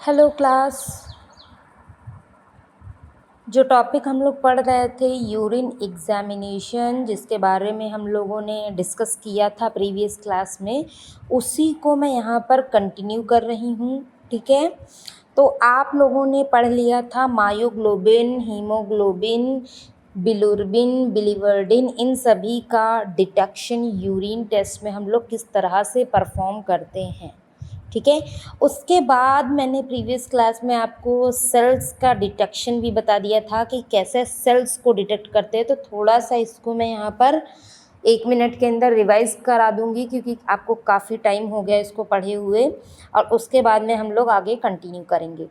Hello class. जो topic हम लोग पढ़ रहे थे यूरिन एग्जामिनेशन, जिसके बारे में हम लोगों ने डिस्कस किया था प्रीवियस क्लास में, उसी को मैं यहाँ पर कंटिन्यू कर रही हूँ। ठीक है, तो आप लोगों ने पढ़ लिया था मायोग्लोबिन, हीमोग्लोबिन, बिलिरुबिन, बिलिवर्डिन, इन सभी का डिटेक्शन यूरिन टेस्ट में हम लोग किस तरह से परफॉर्म करते हैं। ठीक है, उसके बाद मैंने प्रीवियस क्लास में आपको सेल्स का डिटेक्शन भी बता दिया था कि कैसे सेल्स को डिटेक्ट करते हैं। तो थोड़ा सा इसको मैं यहाँ पर 1 मिनट के अंदर रिवाइज करा दूंगी, क्योंकि आपको काफ़ी टाइम हो गया इसको पढ़े हुए, और उसके बाद में हम लोग आगे कंटिन्यू करेंगे।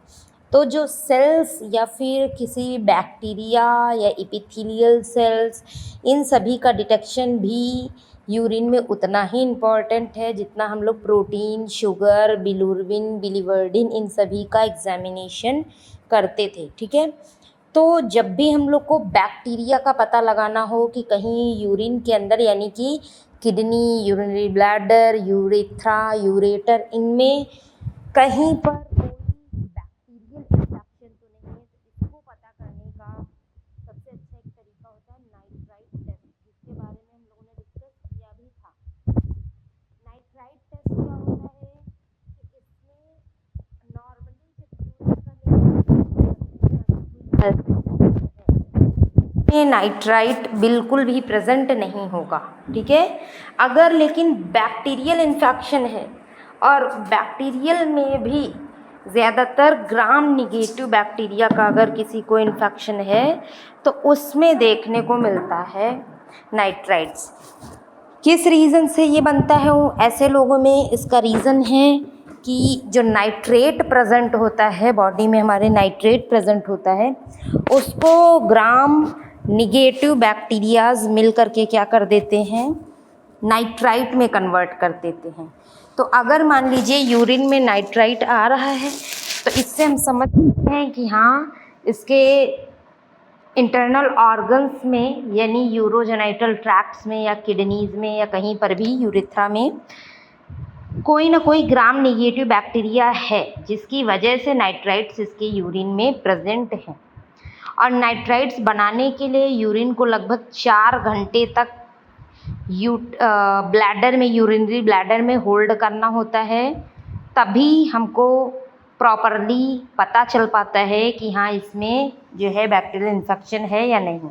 तो जो सेल्स या फिर किसी बैक्टीरिया या एपिथेलियल सेल्स, इन सभी का डिटेक्शन भी यूरिन में उतना ही इम्पॉर्टेंट है जितना हम लोग प्रोटीन, शुगर, बिलिरुबिन, बिलिवर्डिन, इन सभी का एग्जामिनेशन करते थे। ठीक है, तो जब भी हम लोग को बैक्टीरिया का पता लगाना हो कि कहीं यूरिन के अंदर, यानी कि kidney, urinary bladder, urethra, ureter, इनमें कहीं पर कोई बैक्टीरियल इन्फेक्शन तो नहीं है, तो इसको पता करने का सबसे अच्छा एक तरीका होता है नाइट्राइट टेस्ट, जिसके बारे में हम लोगों ने डिस्कस किया भी था। नाइट्राइट टेस्ट क्या होता है कि इसमें नॉर्मली में नाइट्राइट बिल्कुल भी प्रेजेंट नहीं होगा। ठीक है, अगर लेकिन बैक्टीरियल इन्फेक्शन है, और बैक्टीरियल में भी ज़्यादातर ग्राम निगेटिव बैक्टीरिया का अगर किसी को इन्फेक्शन है तो उसमें देखने को मिलता है नाइट्राइट्स। किस रीज़न से ये बनता है ऐसे लोगों में? इसका रीज़न है कि जो नाइट्रेट प्रेजेंट होता है बॉडी में, हमारे नाइट्रेट प्रेजेंट होता है, उसको ग्राम निगेटिव बैक्टीरियाज मिल करके क्या कर देते हैं, नाइट्राइट में कन्वर्ट कर देते हैं। तो अगर मान लीजिए यूरिन में नाइट्राइट आ रहा है, तो इससे हम समझ सकते हैं कि हाँ, इसके इंटरनल ऑर्गन्स में, यानी यूरोजेनाइटल ट्रैक्ट्स में या किडनीज में या कहीं पर भी यूरेथ्रा में कोई ना कोई ग्राम निगेटिव बैक्टीरिया है, जिसकी वजह से नाइट्राइट्स इसके यूरिन में प्रेजेंट हैं। और नाइट्राइट्स बनाने के लिए यूरिन को लगभग 4 घंटे तक ब्लैडर में, यूरिनरी ब्लैडर में होल्ड करना होता है, तभी हमको प्रॉपरली पता चल पाता है कि हाँ, इसमें जो है बैक्टीरियल इन्फेक्शन है या नहीं।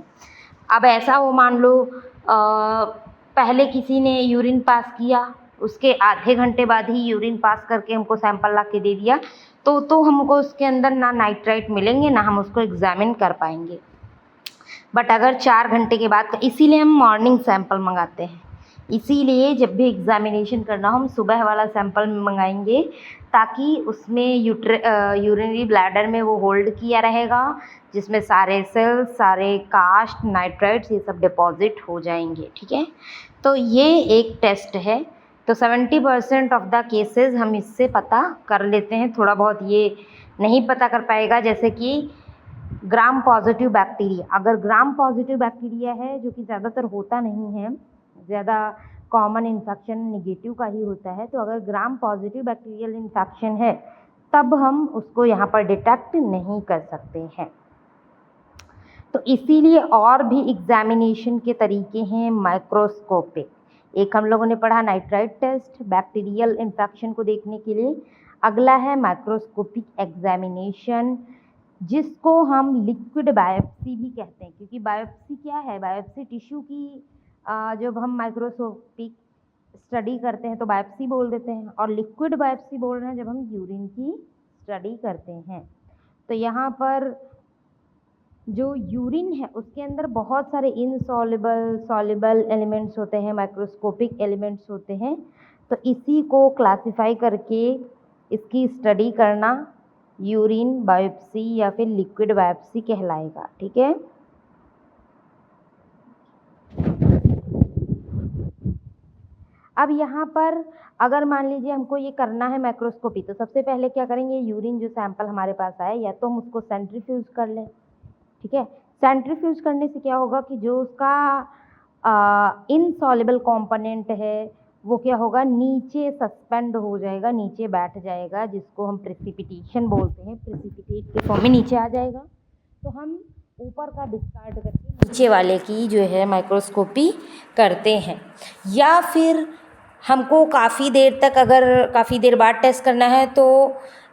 अब ऐसा वो मान लो पहले किसी ने यूरिन पास किया, उसके आधे घंटे बाद ही यूरिन पास करके हमको सैंपल ला के दे दिया, तो हमको उसके अंदर ना नाइट्राइट मिलेंगे, ना हम उसको एग्जामिन कर पाएंगे। बट अगर 4 घंटे के बाद, इसीलिए हम मॉर्निंग सैंपल मंगाते हैं। इसीलिए जब भी एग्जामिनेशन करना हो हम सुबह वाला सैंपल मंगाएंगे, ताकि उसमें यूरिनरी ब्लैडर में वो होल्ड किया रहेगा, जिसमें सारे सेल्स, सारे कास्ट, नाइट्राइट्स, ये सब डिपॉजिट हो जाएंगे। ठीक है, तो ये एक टेस्ट है। तो 70% ऑफ द केसेस हम इससे पता कर लेते हैं। थोड़ा बहुत ये नहीं पता कर पाएगा, जैसे कि ग्राम पॉजिटिव बैक्टीरिया, अगर ग्राम पॉजिटिव बैक्टीरिया है, जो कि ज़्यादातर होता नहीं है, ज़्यादा कॉमन इन्फेक्शन निगेटिव का ही होता है, तो अगर ग्राम पॉजिटिव बैक्टीरियल इन्फेक्शन है तब हम उसको यहाँ पर डिटेक्ट नहीं कर सकते हैं। तो इसीलिए और भी एग्जामिनेशन के तरीके हैं माइक्रोस्कोपिक। एक हम लोगों ने पढ़ा नाइट्राइट टेस्ट बैक्टीरियल इन्फेक्शन को देखने के लिए, अगला है माइक्रोस्कोपिक एग्जामिनेशन, जिसको हम लिक्विड बायोप्सी भी कहते हैं। क्योंकि बायोप्सी क्या है, बायोप्सी टिश्यू की जब हम माइक्रोस्कोपिक स्टडी करते हैं तो बायोप्सी बोल देते हैं, और लिक्विड बायोप्सी बोल रहे हैं जब हम यूरिन की स्टडी करते हैं। तो यहाँ पर जो यूरिन है उसके अंदर बहुत सारे इनसॉल्युबल, सॉल्युबल एलिमेंट्स होते हैं, माइक्रोस्कोपिक एलिमेंट्स होते हैं। तो इसी को क्लासिफाई करके इसकी स्टडी करना यूरिन बायोप्सी या फिर लिक्विड बायोप्सी कहलाएगा। ठीक है, अब यहाँ पर अगर मान लीजिए हमको ये करना है माइक्रोस्कोपी, तो सबसे पहले क्या करेंगे, यूरिन जो सैंपल हमारे पास आए, या तो हम उसको सेंट्रीफ्यूज कर लें। ठीक है, सेंट्रीफ्यूज करने से क्या होगा कि जो उसका इनसॉल्युबल कंपोनेंट है वो क्या होगा, नीचे सस्पेंड हो जाएगा, नीचे बैठ जाएगा, जिसको हम प्रेसिपिटेशन बोलते हैं, प्रेसिपिटेट के फॉर्म में नीचे आ जाएगा। तो हम ऊपर का डिस्कार्ड करके नीचे वाले की जो है माइक्रोस्कोपी करते हैं। या फिर हमको काफ़ी देर तक, अगर काफ़ी देर बाद टेस्ट करना है तो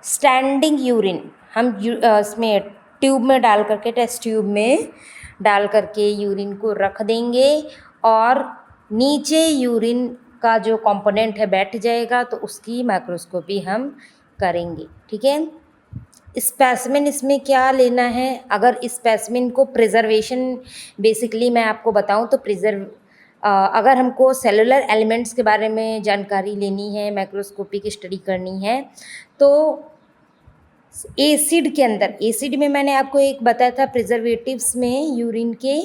स्टैंडिंग यूरिन हम इसमें ट्यूब में डाल करके, टेस्ट ट्यूब में डाल करके यूरिन को रख देंगे और नीचे यूरिन का जो कंपोनेंट है बैठ जाएगा, तो उसकी माइक्रोस्कोपी हम करेंगे। ठीक है। स्पेसिमेन इसमें क्या लेना है, अगर स्पेसिमेन को प्रिजर्वेशन, बेसिकली मैं आपको बताऊं तो अगर हमको सेलुलर एलिमेंट्स के बारे में जानकारी लेनी है, माइक्रोस्कोपी की स्टडी करनी है, तो एसिड के अंदर, एसिड में मैंने आपको एक बताया था प्रिजर्वेटिव्स में यूरिन के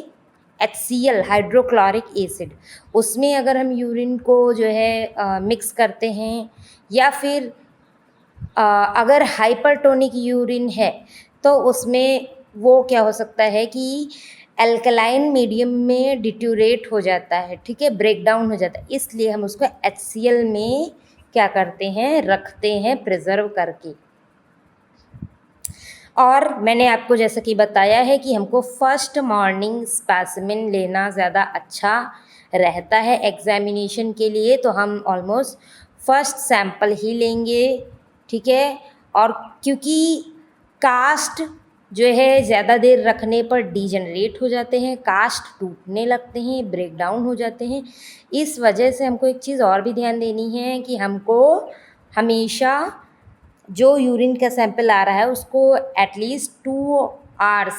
HCl हाइड्रोक्लोरिक एसिड, उसमें अगर हम यूरिन को जो है मिक्स करते हैं, या फिर अगर हाइपरटोनिक यूरिन है तो उसमें वो क्या हो सकता है कि एल्कलाइन मीडियम में डिट्यूरेट हो जाता है। ठीक है, ब्रेक डाउन हो जाता है, इसलिए हम उसको HCl में क्या करते हैं, रखते हैं प्रिजर्व करके। और मैंने आपको जैसा कि बताया है कि हमको फर्स्ट मॉर्निंग स्पेसिमेन लेना ज़्यादा अच्छा रहता है एग्जामिनेशन के लिए, तो हम ऑलमोस्ट फर्स्ट सैंपल ही लेंगे। ठीक है। और क्योंकि कास्ट जो है ज़्यादा देर रखने पर डीजनरेट हो जाते हैं, कास्ट टूटने लगते हैं, ब्रेक डाउन हो जाते हैं, इस वजह से हमको एक चीज़ और भी ध्यान देनी है कि हमको हमेशा जो यूरिन का सैंपल आ रहा है उसको एटलीस्ट 2 आवर्स,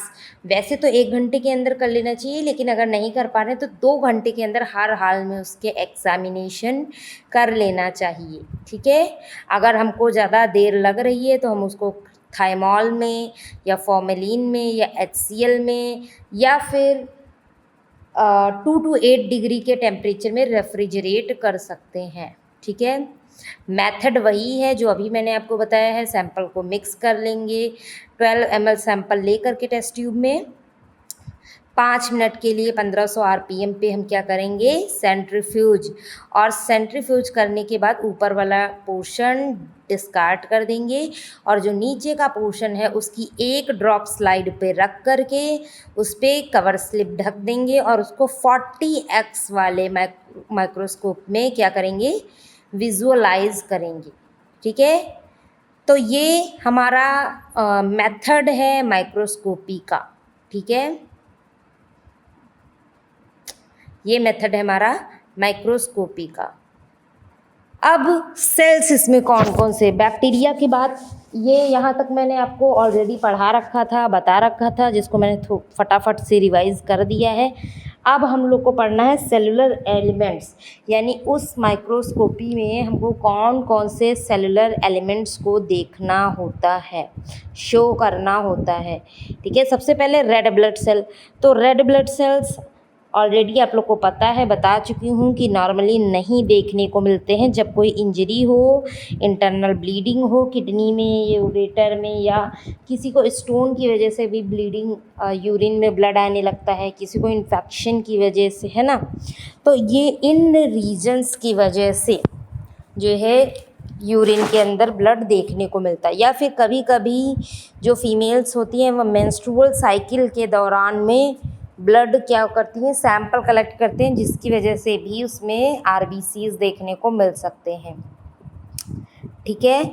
वैसे तो 1 घंटे के अंदर कर लेना चाहिए, लेकिन अगर नहीं कर पा रहे तो 2 घंटे के अंदर हर हाल में उसके एग्जामिनेशन कर लेना चाहिए। ठीक है। अगर हमको ज़्यादा देर लग रही है तो हम उसको थाइमॉल में या फॉर्मेलिन में या HCl में या फिर 2 to 8 डिग्री के टेम्परेचर में रेफ्रिजरेट कर सकते हैं। ठीक है। मेथड वही है जो अभी मैंने आपको बताया है। सैंपल को मिक्स कर लेंगे, 12 ml सैंपल ले करके टेस्ट ट्यूब में 5 मिनट के लिए 1500 RPM पे हम क्या करेंगे, सेंट्रीफ्यूज, और सेंट्रीफ्यूज करने के बाद ऊपर वाला पोर्शन डिस्कार्ड कर देंगे और जो नीचे का पोर्शन है उसकी 1 ड्रॉप स्लाइड पे रख करके उस पर कवर स्लिप ढक देंगे और उसको 40x वाले माइक्रोस्कोप में क्या करेंगे, विजुअलाइज करेंगे। ठीक है। तो ये हमारा मेथड है माइक्रोस्कोपी का। ठीक है, ये मेथड है हमारा माइक्रोस्कोपी का। अब सेल्स इसमें कौन कौन से, बैक्टीरिया की बात, ये यहाँ तक मैंने आपको ऑलरेडी पढ़ा रखा था, बता रखा था, जिसको मैंने फटाफट से रिवाइज कर दिया है। अब हम लोग को पढ़ना है सेलुलर एलिमेंट्स, यानी उस माइक्रोस्कोपी में हमको कौन कौन से सेलुलर एलिमेंट्स को देखना होता है, शो करना होता है। ठीक है। सबसे पहले रेड ब्लड सेल। तो रेड ब्लड सेल्स ऑलरेडी आप लोग को पता है, बता चुकी हूँ कि नॉर्मली नहीं देखने को मिलते हैं। जब कोई इंजरी हो, इंटरनल ब्लीडिंग हो किडनी में या उरेटर में, या किसी को स्टोन की वजह से भी ब्लीडिंग, यूरिन में ब्लड आने लगता है, किसी को इन्फेक्शन की वजह से, है ना, तो ये इन रीजन्स की वजह से जो है यूरिन के अंदर ब्लड देखने को मिलता है। या फिर कभी कभी जो फीमेल्स होती हैं वह मेंस्ट्रुअल साइकिल के दौरान में ब्लड क्या करती हैं, सैंपल कलेक्ट करते हैं, जिसकी वजह से भी उसमें RBCs देखने को मिल सकते हैं। ठीक है।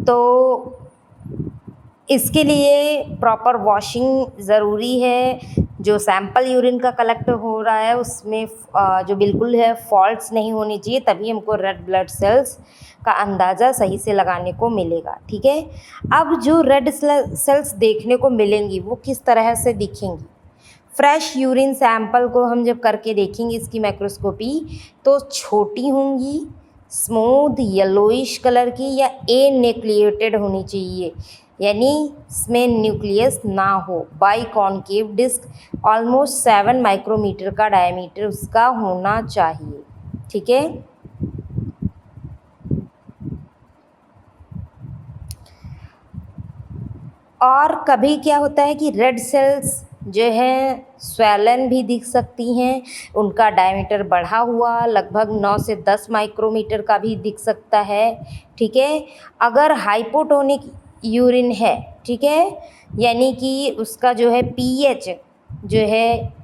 तो इसके लिए प्रॉपर वॉशिंग ज़रूरी है। जो सैंपल यूरिन का कलेक्ट हो रहा है उसमें जो बिल्कुल है फॉल्ट्स नहीं होनी चाहिए, तभी हमको रेड ब्लड सेल्स का अंदाज़ा सही से लगाने को मिलेगा। ठीक है। अब जो रेड सेल्स देखने को मिलेंगी वो किस तरह से दिखेंगी, फ्रेश यूरिन सैंपल को हम जब करके देखेंगे इसकी माइक्रोस्कोपी, तो छोटी होंगी, स्मूथ येलोइश कलर की, या एन्यूक्लिएटेड होनी चाहिए, यानी इसमें न्यूक्लियस ना हो। Biconcave disc almost 7 micrometre का डायमीटर उसका होना चाहिए। ठीक है। और कभी क्या होता है कि रेड सेल्स जो है स्वेलन भी दिख सकती हैं, उनका डायमीटर बढ़ा हुआ लगभग 9 से 10 माइक्रोमीटर का भी दिख सकता है। ठीक है, अगर हाइपोटोनिक यूरिन है, ठीक है, यानी कि उसका जो है पीएच जो है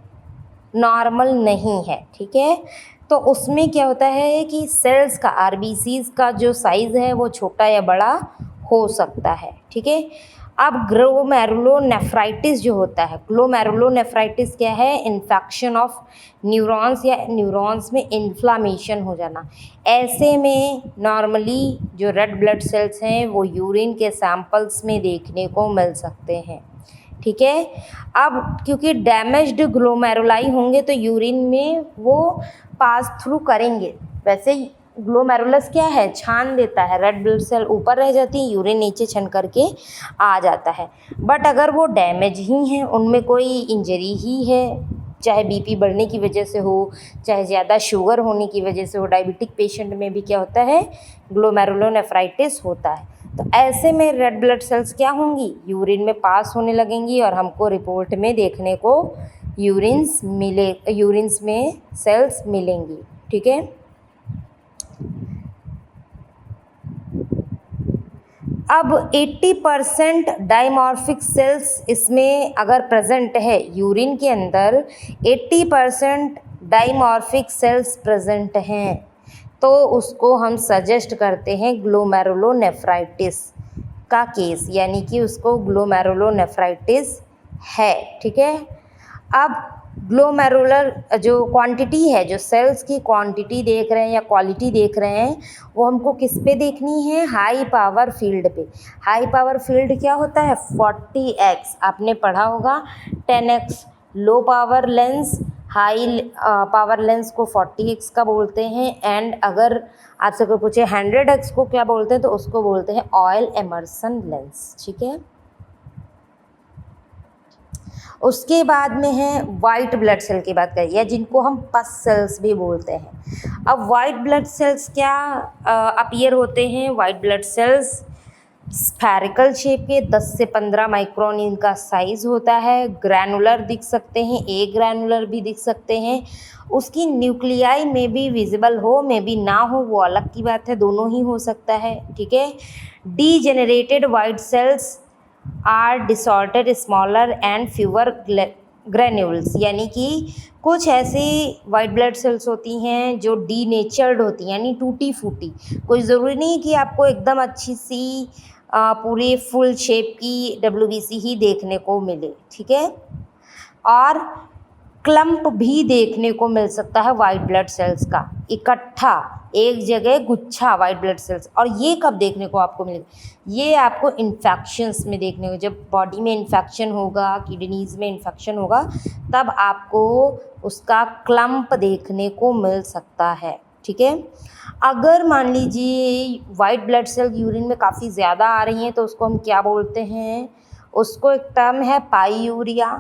नॉर्मल नहीं है, ठीक है, तो उसमें क्या होता है कि सेल्स का आरबीसीज का जो साइज़ है वो छोटा या बड़ा हो सकता है। ठीक है, अब ग्लोमेरुलोनेफ्राइटिस जो होता है, ग्लोमेरुलोनेफ्राइटिस क्या है, इन्फेक्शन ऑफ न्यूरॉन्स या न्यूरॉन्स में इन्फ्लामेशन हो जाना। ऐसे में नॉर्मली जो रेड ब्लड सेल्स हैं वो यूरिन के सैंपल्स में देखने को मिल सकते हैं। ठीक है, अब क्योंकि डैमेज्ड ग्लोमेरुलाई होंगे तो यूरिन में वो पास थ्रू करेंगे। वैसे ग्लोमेरुलस क्या है, छान देता है, रेड ब्लड सेल ऊपर रह जाती है, यूरिन नीचे छन करके आ जाता है। बट अगर वो डैमेज ही हैं, उनमें कोई इंजरी ही है, चाहे बीपी बढ़ने की वजह से हो, चाहे ज़्यादा शुगर होने की वजह से हो, डायबिटिक पेशेंट में भी क्या होता है, ग्लोमेरुलोनेफ्राइटिस होता है। तो ऐसे में रेड ब्लड सेल्स क्या होंगी, यूरिन में पास होने लगेंगी और हमको रिपोर्ट में देखने को यूरिन्स में सेल्स मिलेंगी। ठीक है, अब 80% डाइमॉर्फिक सेल्स इसमें अगर प्रेजेंट है, यूरिन के अंदर 80% डाइमॉर्फिक सेल्स प्रेजेंट हैं, तो उसको हम सजेस्ट करते हैं ग्लोमेरुलोनेफ्राइटिस का केस, यानी कि उसको ग्लोमेरुलोनेफ्राइटिस है। ठीक है, अब ग्लोमेरुलर जो क्वांटिटी है, जो सेल्स की क्वांटिटी देख रहे हैं या क्वालिटी देख रहे हैं, वो हमको किस पे देखनी है, हाई पावर फील्ड पे। हाई पावर फील्ड क्या होता है, 40x, आपने पढ़ा होगा 10x low power lens, high power lens को 40x का बोलते हैं, एंड अगर आपसे कोई पूछे 100x को क्या बोलते हैं तो उसको बोलते हैं ऑयल इमर्सन लेंस। ठीक है, उसके बाद में है वाइट ब्लड सेल की बात करिए, जिनको हम पस सेल्स भी बोलते हैं। अब वाइट ब्लड सेल्स क्या अपीयर होते हैं, white blood sales spherical shape के 10 से 15 माइक्रोन इनका साइज़ होता है, ग्रैनुलर दिख सकते हैं, ए ग्रैनुलर भी दिख सकते हैं। उसकी न्यूक्लियाई में भी विजिबल हो, में भी ना हो, वो अलग की बात है, दोनों ही हो सकता है। ठीक है, degenerated white cells are disorder smaller and fewer granules, यानी कि कुछ ऐसी वाइट ब्लड सेल्स होती हैं जो डीनेचर्ड होती हैं, यानी टूटी फूटी। कोई ज़रूरी नहीं कि आपको एकदम अच्छी सी पूरी फुल शेप की WBC ही देखने को मिले। ठीक है, और क्लम्प भी देखने को मिल सकता है वाइट ब्लड सेल्स का, इकट्ठा एक जगह गुच्छा वाइट ब्लड सेल्स। और ये कब देखने को आपको मिलेगा, ये आपको इन्फेक्शंस में देखने को, जब बॉडी में इन्फेक्शन होगा, किडनीज़ में इन्फेक्शन होगा, तब आपको उसका क्लम्प देखने को मिल सकता है। ठीक है, अगर मान लीजिए वाइट ब्लड सेल यूरिन में काफ़ी ज़्यादा आ रही हैं तो उसको हम क्या बोलते हैं, उसको एक टर्म है पाईयूरिया।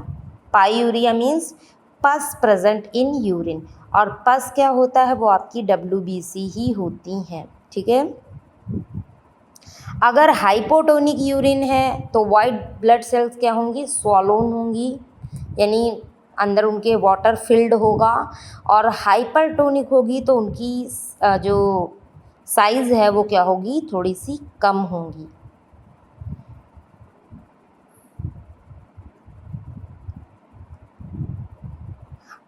पाईयूरिया मीन्स पस प्रेजेंट इन यूरिन, और पस क्या होता है, वो आपकी WBC ही होती हैं। ठीक है, अगर हाइपोटोनिक यूरिन है तो वाइट ब्लड सेल्स क्या होंगी, स्वॉलोन होंगी, यानी अंदर उनके वाटर फिल्ड होगा, और हाइपरटोनिक होगी तो उनकी जो साइज़ है वो क्या होगी, थोड़ी सी कम होंगी।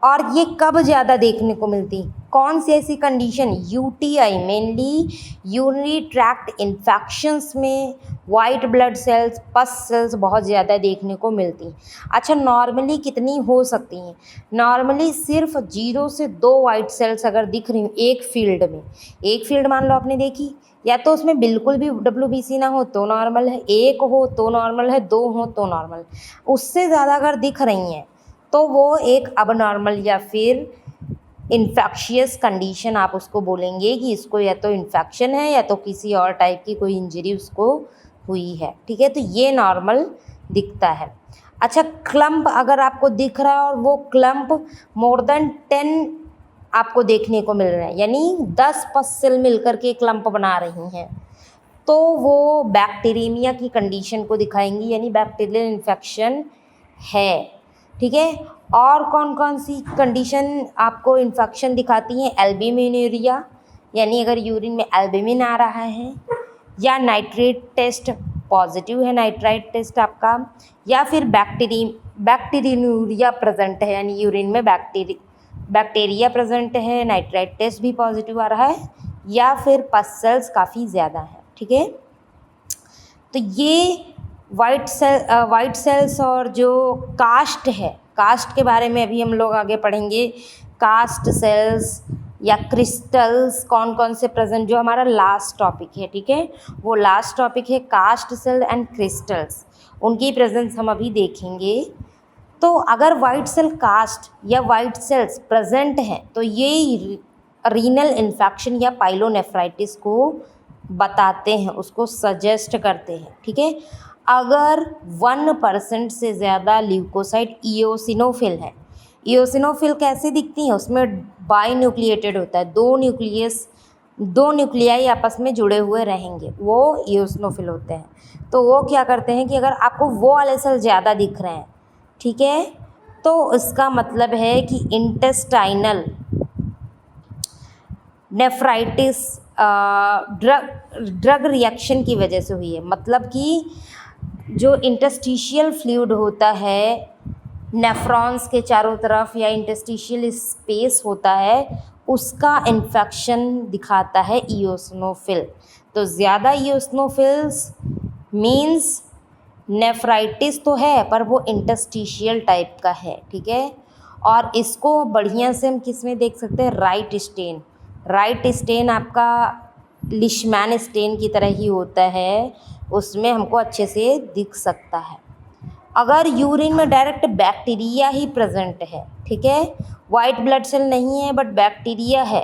और ये कब ज़्यादा देखने को मिलती, कौन सी ऐसी condition, UTI mainly urinary tract infections में white blood cells, pus cells बहुत ज़्यादा देखने को मिलती। अच्छा, नॉर्मली कितनी हो सकती हैं, नॉर्मली सिर्फ 0 से 2 वाइट सेल्स अगर दिख रही हूँ एक फील्ड में, एक फील्ड मान लो आपने देखी, या तो उसमें बिल्कुल भी WBC ना हो तो नॉर्मल है, एक हो तो नॉर्मल है, 2 हो तो नॉर्मल, उससे ज़्यादा अगर दिख रही हैं तो वो एक अबनॉर्मल या फिर इन्फेक्शियस कंडीशन आप उसको बोलेंगे कि इसको या तो इन्फेक्शन है या तो किसी और टाइप की कोई इंजरी उसको हुई है। ठीक है, तो ये नॉर्मल दिखता है। अच्छा, क्लम्प अगर आपको दिख रहा है और वो क्लम्प मोर देन 10 आपको देखने को मिल रहा है, यानी 10 पस सेल मिलकर के क्लम्प बना रही हैं, तो वो बैक्टीरियमिया की कंडीशन को दिखाएंगी, यानी बैक्टीरियल इन्फेक्शन है। ठीक है। और कौन कौन सी कंडीशन आपको इन्फेक्शन दिखाती हैं? एल्ब्यूमिनुरिया, यानी अगर यूरिन में एल्ब्यूमिन आ रहा है, या नाइट्रेट टेस्ट पॉजिटिव है, नाइट्राइट टेस्ट आपका, या फिर बैक्टीरियनुरिया प्रेजेंट है, यानी यूरिन में बैक्टीरिया प्रेजेंट है, नाइट्राइट टेस्ट भी पॉजिटिव आ रहा है, या फिर पस सेल्स काफ़ी ज़्यादा है। ठीक है, तो ये वाइट सेल्स और जो कास्ट है, कास्ट के बारे में अभी हम लोग आगे पढ़ेंगे। कास्ट सेल्स या क्रिस्टल्स कौन कौन से प्रेजेंट, जो हमारा लास्ट टॉपिक है। ठीक है, वो लास्ट टॉपिक है कास्ट सेल एंड क्रिस्टल्स, उनकी प्रेजेंस हम अभी देखेंगे। तो अगर वाइट सेल कास्ट या वाइट सेल्स प्रेजेंट हैं तो ये रीनल इन्फेक्शन या पाइलोनेफ्राइटिस को बताते हैं, उसको सजेस्ट करते हैं। ठीक है, अगर 1% से ज़्यादा ल्यूकोसाइट इओसिनोफिल है, इओसिनोफिल कैसे दिखती हैं? उसमें बाई न्यूक्लिएटेड होता है, दो न्यूक्लियाई आपस में जुड़े हुए रहेंगे, वो इओसिनोफिल होते हैं। तो वो क्या करते हैं कि अगर आपको वो वाले सेल ज़्यादा दिख रहे हैं, ठीक है, तो इसका मतलब है कि इंटेस्टाइनल नेफ्राइटिस ड्रग रिएक्शन की वजह से हुई है। मतलब कि जो इंटस्टिशियल फ्लूइड होता है नेफ्रॉन्स के चारों तरफ, या इंटस्टिशियल स्पेस होता है, उसका इन्फेक्शन दिखाता है इओसिनोफिल। तो ज़्यादा इओसिनोफिल्स मीन्स नेफ्राइटिस तो है पर वो इंटस्टिशियल टाइप का है। ठीक है, और इसको बढ़िया से हम किस में देख सकते हैं? Right stand. राइट स्टेन आपका लिशमैन स्टेन की तरह ही होता है, उसमें हमको अच्छे से दिख सकता है। अगर यूरिन में डायरेक्ट बैक्टीरिया ही प्रेजेंट है, ठीक है, वाइट ब्लड सेल नहीं है बट बैक्टीरिया है,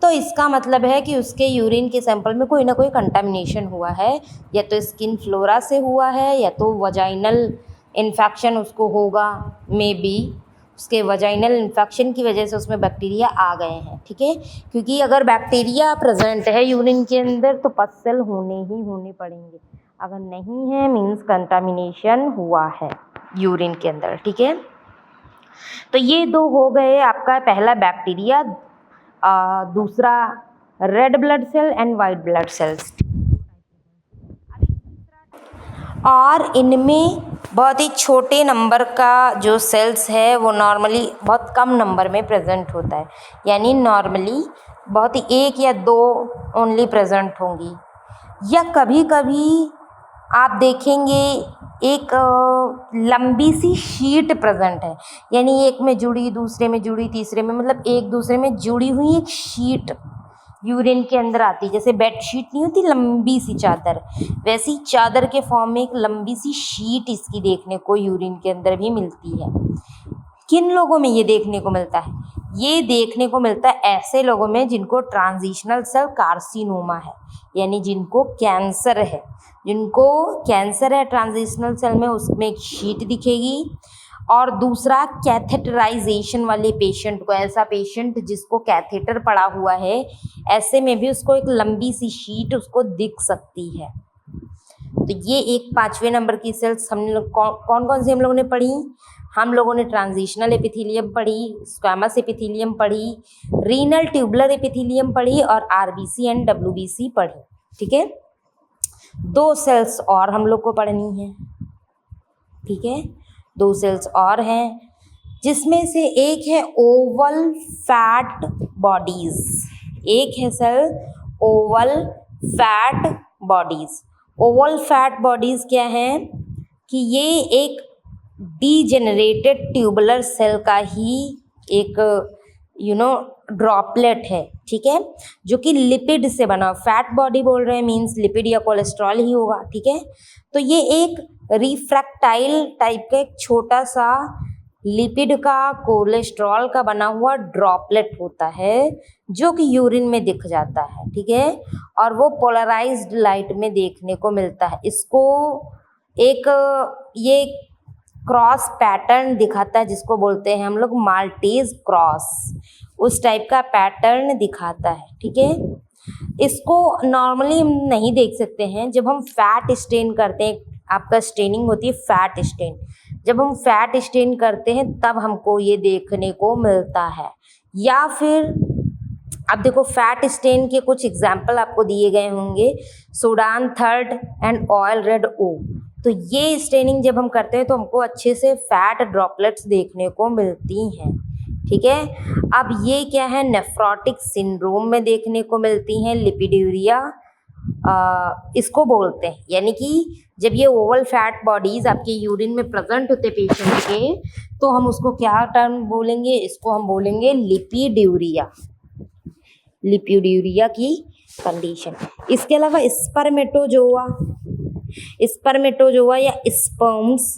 तो इसका मतलब है कि उसके यूरिन के सैंपल में कोई ना कोई कंटामिनेशन हुआ है, या तो स्किन फ्लोरा से हुआ है, या तो वजाइनल इन्फेक्शन उसको होगा, मे बी उसके वजाइनल इन्फेक्शन की वजह से उसमें बैक्टीरिया आ गए हैं। ठीक है, क्योंकि अगर बैक्टीरिया प्रेजेंट है यूरिन के अंदर तो पस सेल होने पड़ेंगे, अगर नहीं है मीन्स कंटामिनेशन हुआ है यूरिन के अंदर। ठीक है, तो ये दो हो गए आपका, पहला बैक्टीरिया, दूसरा red blood cell and white blood cells. और इनमें बहुत ही छोटे नंबर का जो सेल्स है वो नॉर्मली बहुत कम नंबर में प्रेजेंट होता है, यानी नॉर्मली बहुत ही 1 या 2 ओनली प्रेजेंट होंगी, या कभी कभी आप देखेंगे एक लंबी सी शीट प्रेजेंट है, यानी एक में जुड़ी, दूसरे में जुड़ी, तीसरे में, मतलब एक दूसरे में जुड़ी हुई एक शीट यूरिन के अंदर आती है। जैसे बेड शीट नहीं होती लंबी सी चादर, वैसी चादर के फॉर्म में एक लंबी सी शीट इसकी देखने को यूरिन के अंदर भी मिलती है। किन लोगों में ये देखने को मिलता है? ये देखने को मिलता है ऐसे लोगों में जिनको ट्रांजिशनल सेल कार्सिनोमा है, यानी जिनको कैंसर है, जिनको कैंसर है ट्रांजिशनल सेल में, उसमें एक शीट दिखेगी। और दूसरा कैथेटराइजेशन वाले पेशेंट को, ऐसा पेशेंट जिसको कैथेटर पड़ा हुआ है, ऐसे में भी उसको एक लंबी सी शीट उसको दिख सकती है। तो ये एक 5वें नंबर की सेल्स हम लोग कौन कौन सी हम लोगों ने पढ़ी? हम लोगों ने ट्रांजिशनल एपिथेलियम पढ़ी, स्क्वैमस एपिथेलियम पढ़ी, रीनल ट्यूबुलर एपिथेलियम पढ़ी, और आरबीसी एंड डब्ल्यूबीसी पढ़ी। ठीक है, 2 सेल्स और हम लोग को पढ़नी है। ठीक है, 2 सेल्स और हैं, जिसमें से एक है ओवल फैट बॉडीज, एक है cell oval fat bodies. Oval fat bodies क्या है कि ये एक डीजेनरेटेड ट्यूबुलर सेल का ही एक ड्रॉपलेट है। ठीक है, जो कि लिपिड से बना, फैट बॉडी बोल रहे हैं मीन्स लिपिड या कोलेस्ट्रॉल ही होगा। ठीक है, तो ये एक रिफ्रैक्टाइल टाइप का एक छोटा सा लिपिड का, कोलेस्ट्रॉल का बना हुआ ड्रॉपलेट होता है, जो कि यूरिन में दिख जाता है। ठीक है, और वो पोलराइज्ड लाइट में देखने को मिलता है। इसको एक ये क्रॉस पैटर्न दिखाता है, जिसको बोलते हैं हम लोग माल्टीज क्रॉस, उस टाइप का पैटर्न दिखाता है। ठीक है, इसको नॉर्मली हम नहीं देख सकते हैं। जब हम फैट स्टेन करते हैं, आपका स्टेनिंग होती है फैट स्टेन, जब हम फैट स्टेन करते हैं तब हमको ये देखने को मिलता है। या फिर अब देखो फैट स्टेन के कुछ एग्जाम्पल आपको दिए गए होंगे, Sudan third and oil red O. तो ये स्टेनिंग जब हम करते हैं तो हमको अच्छे से फैट ड्रॉपलेट्स देखने को मिलती हैं, ठीक है। अब ये क्या है, नेफ्रोटिक सिंड्रोम में देखने को मिलती हैं लिपिड्यूरिया इसको बोलते हैं। यानी कि जब ये ओवल फैट बॉडीज आपके यूरिन में प्रेजेंट होते पेशेंट के, तो हम उसको क्या टर्म बोलेंगे, इसको हम बोलेंगे लिपिड्यूरिया, लिपिड्यूरिया की कंडीशन। इसके अलावा स्पर्मेटोजोआ या स्पर्म्स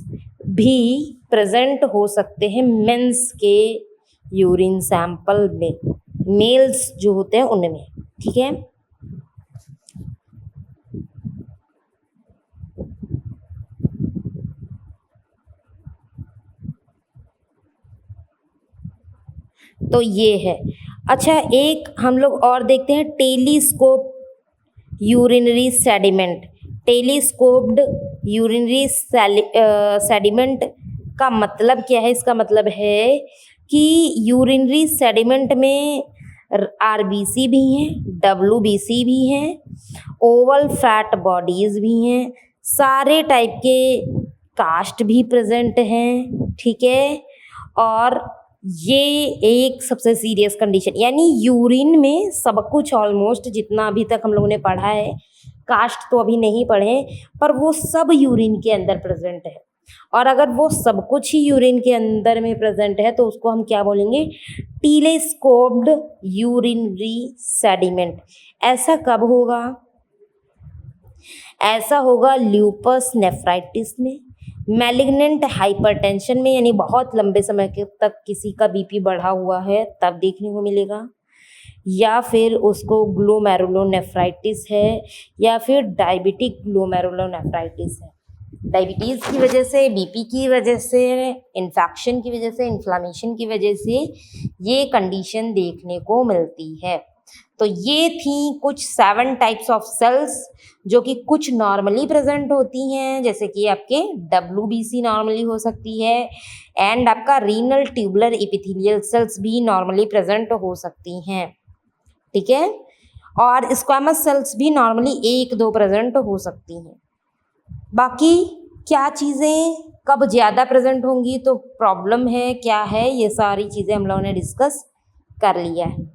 भी प्रेजेंट हो सकते हैं मेंस के यूरिन सैंपल में, मेल्स जो होते हैं उनमें, ठीक है। तो ये है। अच्छा, एक हम लोग और देखते हैं telescope urinary sediment. Telescoped urinary sediment का मतलब क्या है? इसका मतलब है कि यूरिनरी सेडिमेंट में आरबीसी भी हैं, डब्ल्यूबीसी भी हैं, ओवल फैट बॉडीज भी हैं, सारे टाइप के कास्ट भी प्रेजेंट हैं, ठीक है। और ये एक सबसे सीरियस कंडीशन, यानी यूरिन में सब कुछ ऑलमोस्ट जितना अभी तक हम लोगों ने पढ़ा है, कास्ट तो अभी नहीं पढ़े, पर वो सब यूरिन के अंदर प्रेजेंट है। और अगर वो सब कुछ ही यूरिन के अंदर में प्रेजेंट है तो उसको हम क्या बोलेंगे? टेलीस्कोप्ड यूरिनरी सेडिमेंट। ऐसा कब होगा? ऐसा होगा ल्यूपस नेफ्राइटिस में, मैलिग्नेंट हाइपरटेंशन में, यानी बहुत लंबे समय तक किसी का बीपी बढ़ा हुआ है तब देखने को मिलेगा, या फिर उसको ग्लोमेरुलोनेफ्राइटिस है, या फिर डायबिटिक ग्लोमेरुलोनेफ्राइटिस है। डायबिटीज़ की वजह से, बीपी की वजह से, इन्फेक्शन की वजह से, इन्फ्लामेशन की वजह से ये कंडीशन देखने को मिलती है। तो ये थी कुछ 7 टाइप्स ऑफ सेल्स जो कि कुछ नॉर्मली प्रेजेंट होती हैं, जैसे कि आपके डब्ल्यूबीसी नॉर्मली हो सकती है, एंड आपका रीनल ट्यूबुलर एपिथेलियल सेल्स भी नॉर्मली प्रेजेंट हो सकती हैं, ठीक है। और स्क्वामस सेल्स भी नॉर्मली 1-2 प्रेजेंट हो सकती हैं। बाकी क्या चीज़ें कब ज़्यादा प्रेजेंट होंगी तो प्रॉब्लम है, क्या है, ये सारी चीज़ें हम लोगों ने डिस्कस कर लिया है।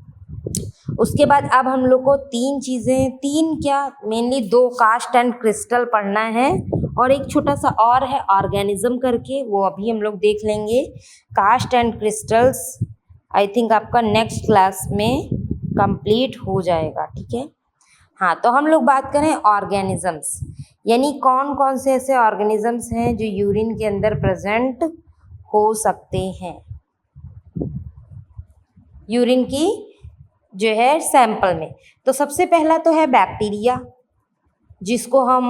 उसके बाद अब हम लोग को 3 चीज़ें, 3 क्या मेनली 2 कास्ट एंड क्रिस्टल पढ़ना है, और एक छोटा सा और है ऑर्गेनिज्म करके, वो अभी हम लोग देख लेंगे। Cast and crystals I think आपका नेक्स्ट क्लास में कंप्लीट हो जाएगा, ठीक है। हाँ, तो हम लोग बात करें ऑर्गेनिजम्स, यानी कौन कौन से ऐसे ऑर्गेनिजम्स हैं जो यूरिन के अंदर प्रेजेंट हो सकते हैं यूरिन की जो है सैंपल में। तो सबसे पहला तो है बैक्टीरिया, जिसको हम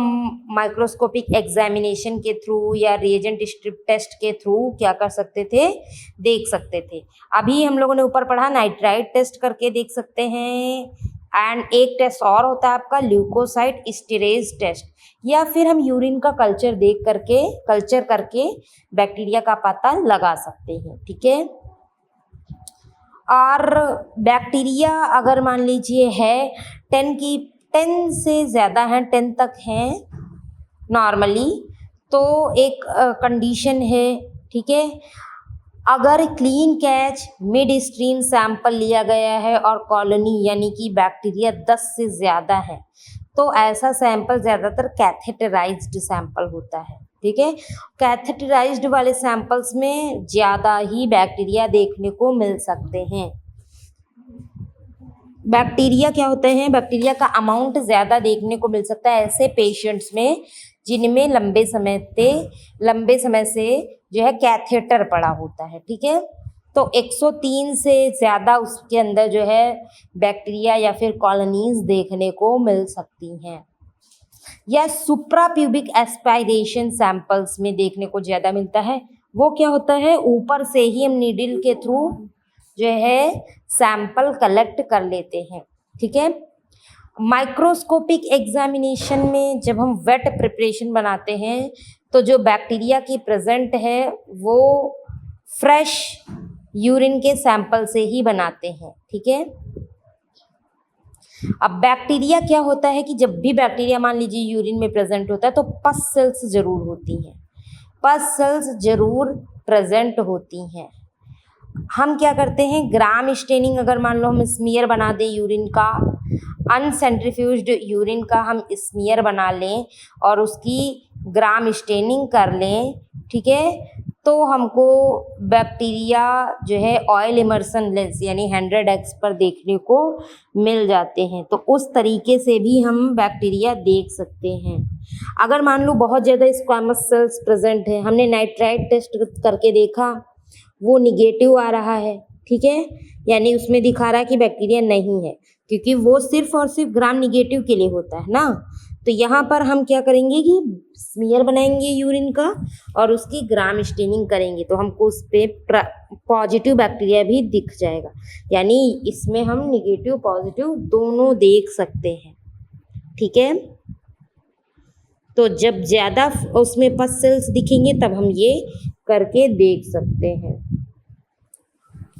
माइक्रोस्कोपिक एग्जामिनेशन के थ्रू या रिएजेंट स्ट्रिप टेस्ट के थ्रू क्या कर सकते थे? देख सकते थे। अभी हम लोगों ने ऊपर पढ़ा नाइट्राइट टेस्ट करके देख सकते हैं, एंड एक टेस्ट और होता है आपका ल्यूकोसाइट स्टेरेज टेस्ट, या फिर हम यूरिन का कल्चर करके बैक्टीरिया का पता लगा सकते हैं, ठीक है। और बैक्टीरिया अगर मान लीजिए है 10 से ज़्यादा हैं, 10 तक हैं नॉर्मली, तो एक कंडीशन है, ठीक है। अगर clean catch mid stream sample लिया गया है और कॉलोनी यानी कि बैक्टीरिया 10 से ज़्यादा है, तो ऐसा सैंपल ज़्यादातर कैथेटराइज्ड सैंपल होता है, ठीक है। कैथेटराइज्ड वाले सैंपल्स में ज़्यादा ही बैक्टीरिया देखने को मिल सकते हैं। बैक्टीरिया क्या होते हैं? बैक्टीरिया का अमाउंट ज़्यादा देखने को मिल सकता है ऐसे पेशेंट्स में जिनमें लंबे समय से जो है कैथेटर पड़ा होता है, ठीक है। तो 103 से ज़्यादा उसके अंदर जो है बैक्टीरिया या फिर कॉलोनीज देखने को मिल सकती हैं। या सुप्राप्यूबिक एस्पायरेशन सैंपल्स में देखने को ज़्यादा मिलता है। वो क्या होता है? ऊपर से ही हम नीडल के थ्रू जो है सैंपल कलेक्ट कर लेते हैं, ठीक है। माइक्रोस्कोपिक एग्जामिनेशन में जब हम वेट प्रिपरेशन बनाते हैं तो जो बैक्टीरिया की प्रेजेंट है वो फ्रेश यूरिन के सैंपल से ही बनाते हैं, ठीक है। अब बैक्टीरिया क्या होता है कि जब भी बैक्टीरिया मान लीजिए यूरिन में प्रेजेंट होता है तो पस सेल्स जरूर होती हैं, पस सेल्स जरूर प्रेजेंट होती हैं। हम क्या करते हैं, ग्राम स्टेनिंग अगर मान लो हम स्मीयर बना दें यूरिन का, अनसेंट्रीफ्यूज्ड यूरिन का हम स्मीयर बना लें और उसकी ग्राम स्टेनिंग कर लें, ठीक है, तो हमको बैक्टीरिया जो है ऑयल इमर्सन लेंस यानी 100x पर देखने को मिल जाते हैं। तो उस तरीके से भी हम बैक्टीरिया देख सकते हैं। अगर मान लो बहुत ज़्यादा स्क्वैमस सेल्स प्रेजेंट है, हमने नाइट्राइट टेस्ट करके देखा, वो निगेटिव आ रहा है, ठीक है, यानी उसमें दिखा रहा है कि बैक्टीरिया नहीं है, क्योंकि वो सिर्फ और सिर्फ ग्राम निगेटिव के लिए होता है ना। तो यहाँ पर हम क्या करेंगे कि स्मीयर बनाएंगे यूरिन का और उसकी ग्राम स्टेनिंग करेंगे, तो हमको उस पर पॉजिटिव बैक्टीरिया भी दिख जाएगा, यानी इसमें हम निगेटिव पॉजिटिव दोनों देख सकते हैं, ठीक है। तो जब ज़्यादा उसमें पस सेल्स दिखेंगे तब हम ये करके देख सकते हैं।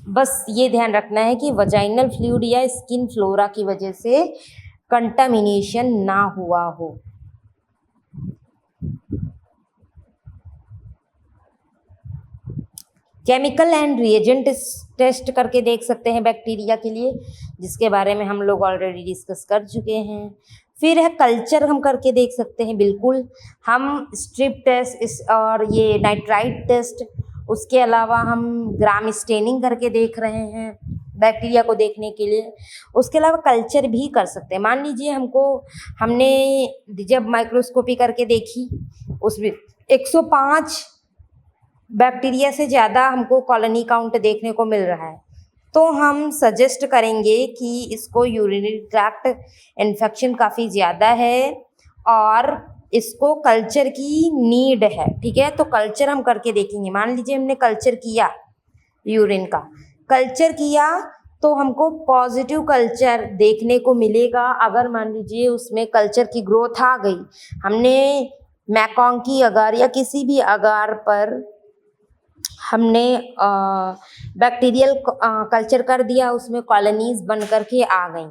बस ये ध्यान रखना है कि वजाइनल फ्लूइड या स्किन फ्लोरा की वजह से कंटामिनेशन ना हुआ हो। केमिकल एंड रिएजेंट टेस्ट करके देख सकते हैं बैक्टीरिया के लिए, जिसके बारे में हम लोग ऑलरेडी डिस्कस कर चुके हैं। फिर है कल्चर, हम करके देख सकते हैं, बिल्कुल हम स्ट्रिप टेस्ट और ये नाइट्राइट टेस्ट, उसके अलावा हम ग्राम स्टेनिंग करके देख रहे हैं बैक्टीरिया को देखने के लिए। उसके अलावा कल्चर भी कर सकते हैं। मान लीजिए हमने जब माइक्रोस्कोपी करके देखी, उसमें 105 बैक्टीरिया से ज़्यादा हमको कॉलोनी काउंट देखने को मिल रहा है, तो हम सजेस्ट करेंगे कि इसको यूरिनरी ट्रैक्ट इन्फेक्शन काफ़ी ज़्यादा है और इसको कल्चर की नीड है, ठीक है। तो कल्चर हम करके देखेंगे। मान लीजिए हमने कल्चर किया, यूरिन का कल्चर किया, तो हमको पॉजिटिव कल्चर देखने को मिलेगा। अगर मान लीजिए उसमें कल्चर की ग्रोथ आ गई, हमने मैकॉन्की अगार या किसी भी अगार पर हमने बैक्टीरियल कल्चर कर दिया, उसमें कॉलोनीज बन करके आ गई,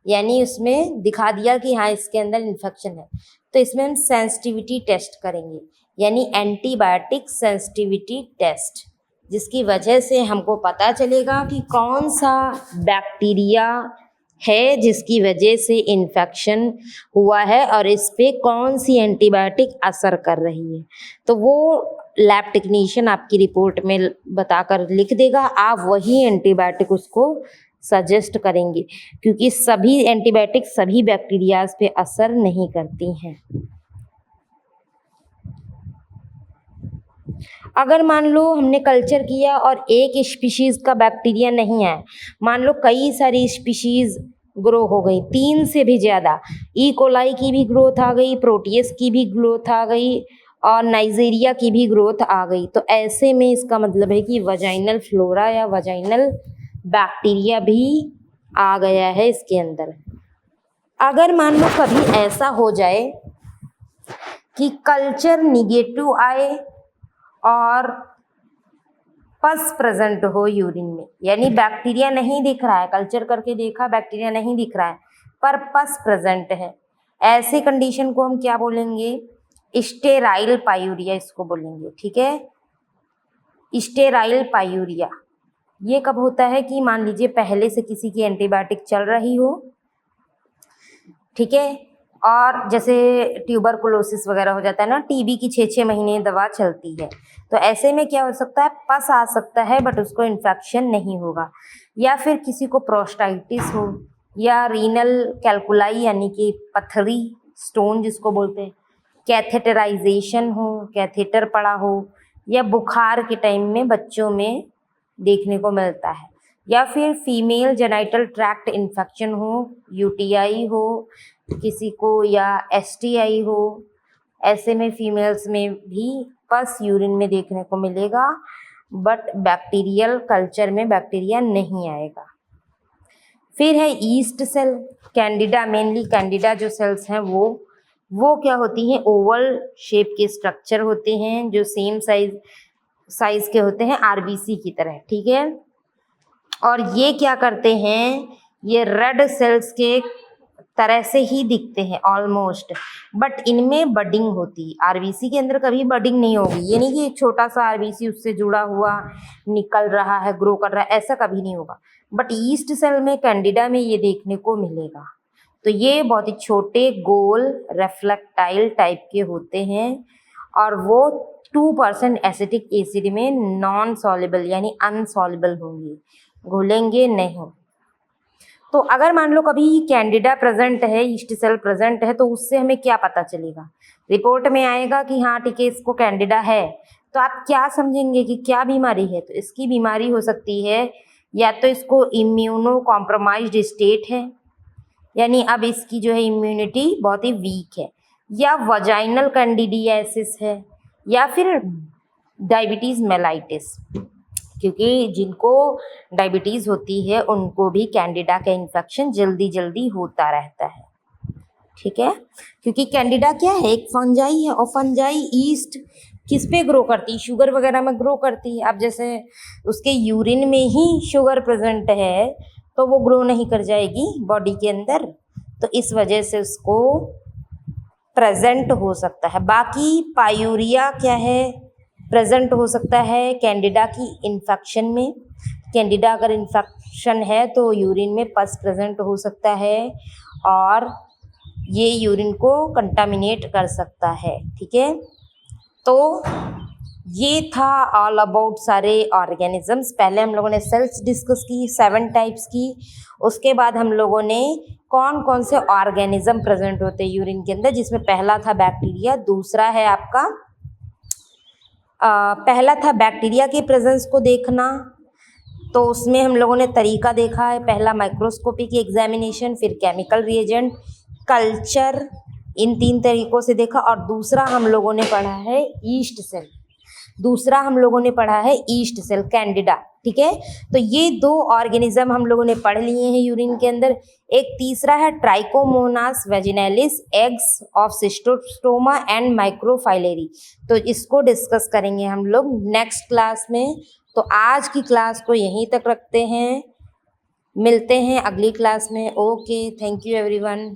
यानी उसमें दिखा दिया कि हाँ इसके अंदर इन्फेक्शन है, तो इसमें हम सेंसिटिविटी टेस्ट करेंगे, यानी एंटीबायोटिक सेंसिटिविटी टेस्ट, जिसकी वजह से हमको पता चलेगा कि कौन सा बैक्टीरिया है जिसकी वजह से इन्फेक्शन हुआ है और इस पे कौन सी एंटीबायोटिक असर कर रही है। तो वो लैब टेक्नीशियन आपकी रिपोर्ट में बताकर लिख देगा, आप वही एंटीबायोटिक उसको सजेस्ट करेंगे, क्योंकि सभी एंटीबायोटिक सभी बैक्टीरियाज पे असर नहीं करती हैं। अगर मान लो हमने कल्चर किया और एक स्पीशीज़ का बैक्टीरिया नहीं है, मान लो कई सारी स्पीशीज़ ग्रो हो गई, 3 से भी ज़्यादा, ई कोलाई की भी ग्रोथ आ गई, प्रोटियस की भी ग्रोथ आ गई और नाइजीरिया की भी ग्रोथ आ गई, तो ऐसे में इसका मतलब है कि वजाइनल फ्लोरा या वजाइनल बैक्टीरिया भी आ गया है इसके अंदर। अगर मान लो कभी ऐसा हो जाए कि कल्चर निगेटिव आए और पस प्रेजेंट हो यूरिन में, यानी बैक्टीरिया नहीं दिख रहा है, कल्चर करके देखा बैक्टीरिया नहीं दिख रहा है पर पस प्रेजेंट है, ऐसे कंडीशन को हम क्या बोलेंगे, स्टेराइल पायूरिया इसको बोलेंगे, ठीक है। स्टेराइल पायूरिया ये कब होता है कि मान लीजिए पहले से किसी की एंटीबायोटिक चल रही हो, ठीक है, और जैसे ट्यूबरकुलोसिस वगैरह हो जाता है ना, टीबी की 6-6 महीने दवा चलती है, तो ऐसे में क्या हो सकता है, पस आ सकता है बट उसको इन्फेक्शन नहीं होगा। या फिर किसी को प्रोस्टाइटिस हो या रीनल कैल्कुलाई यानी कि पथरी स्टोन जिसको बोलते हैं, कैथेटराइजेशन हो, कैथेटर पड़ा हो, या बुखार के टाइम में बच्चों में देखने को मिलता है, या फिर फीमेल जेनाइटल ट्रैक्ट इन्फेक्शन हो, यूटीआई हो किसी को या एसटीआई हो, ऐसे में फीमेल्स में भी पस यूरिन में देखने को मिलेगा बट बैक्टीरियल कल्चर में बैक्टीरिया नहीं आएगा। फिर है yeast cell, candida, mainly candida जो सेल्स हैं वो वो क्या होती हैं, ओवल शेप के स्ट्रक्चर होते हैं जो सेम साइज के होते हैं आरबीसी की तरह, ठीक है। और ये क्या करते हैं, ये रेड सेल्स के तरह से ही दिखते हैं ऑलमोस्ट, बट इनमें बडिंग होती है। आरबीसी के अंदर कभी बडिंग नहीं होगी, ये नहीं कि एक छोटा सा आरबीसी उससे जुड़ा हुआ निकल रहा है, ग्रो कर रहा है, ऐसा कभी नहीं होगा। बट ईस्ट सेल में, कैंडिडा में ये देखने को मिलेगा। तो ये बहुत ही छोटे गोल रेफ्लेक्टाइल टाइप के होते हैं और वो 2% एसिटिक एसिड में नॉन सॉल्युबल यानी अनसॉल्युबल होंगे, घुलेंगे नहीं। तो अगर मान लो कभी कैंडिडा प्रेजेंट है, ईस्ट सेल प्रेजेंट है, तो उससे हमें क्या पता चलेगा, रिपोर्ट में आएगा कि हाँ ठीक है इसको कैंडिडा है, तो आप क्या समझेंगे कि क्या बीमारी है। तो इसकी बीमारी हो सकती है या तो इसको इम्यूनो कॉम्प्रोमाइज्ड स्टेट है, यानी अब इसकी जो है इम्यूनिटी बहुत ही वीक है, या वजाइनल कैंडिडियासिस है, या फिर डायबिटीज़ मेलाइटिस, क्योंकि जिनको डायबिटीज़ होती है उनको भी कैंडिडा का इन्फेक्शन जल्दी जल्दी होता रहता है, ठीक है। क्योंकि कैंडिडा क्या है, एक फंजाई है, और फंजाई ईस्ट किस पे ग्रो करती है, शुगर वगैरह में ग्रो करती है। अब जैसे उसके यूरिन में ही शुगर प्रेजेंट है तो वो ग्रो नहीं कर जाएगी बॉडी के अंदर, तो इस वजह से उसको प्रेजेंट हो सकता है। बाकी पायूरिया क्या है, प्रेजेंट हो सकता है कैंडिडा की इन्फेक्शन में। कैंडिडा अगर इन्फेक्शन है तो यूरिन में पस प्रेजेंट हो सकता है और ये यूरिन को कंटामिनेट कर सकता है, ठीक है। तो ये था ऑल अबाउट सारे ऑर्गेनिजम्स। पहले हम लोगों ने सेल्स डिस्कस की, 7 टाइप्स की। उसके बाद हम लोगों ने कौन कौन से ऑर्गेनिज्म प्रेजेंट होते हैं यूरिन के अंदर, जिसमें पहला था बैक्टीरिया, दूसरा है आपका पहला था बैक्टीरिया के प्रेजेंस को देखना, तो उसमें हम लोगों ने तरीका देखा है, पहला माइक्रोस्कोपी की एग्जामिनेशन, फिर केमिकल रिएजेंट, कल्चर, इन 3 तरीकों से देखा। और दूसरा हम लोगों ने पढ़ा है ईस्ट सेल, दूसरा हम लोगों ने पढ़ा है ईस्ट सेल कैंडिडा, ठीक है। तो ये 2 ऑर्गेनिज्म हम लोगों ने पढ़ लिए हैं यूरिन के अंदर। एक तीसरा है ट्राइकोमोनास वेजिनैलिस, एग्स ऑफ सिस्टोस्टोमा एंड माइक्रोफाइलेरी, तो इसको डिस्कस करेंगे हम लोग नेक्स्ट क्लास में। तो आज की क्लास को यहीं तक रखते हैं, मिलते हैं अगली क्लास में। Okay, thank you everyone.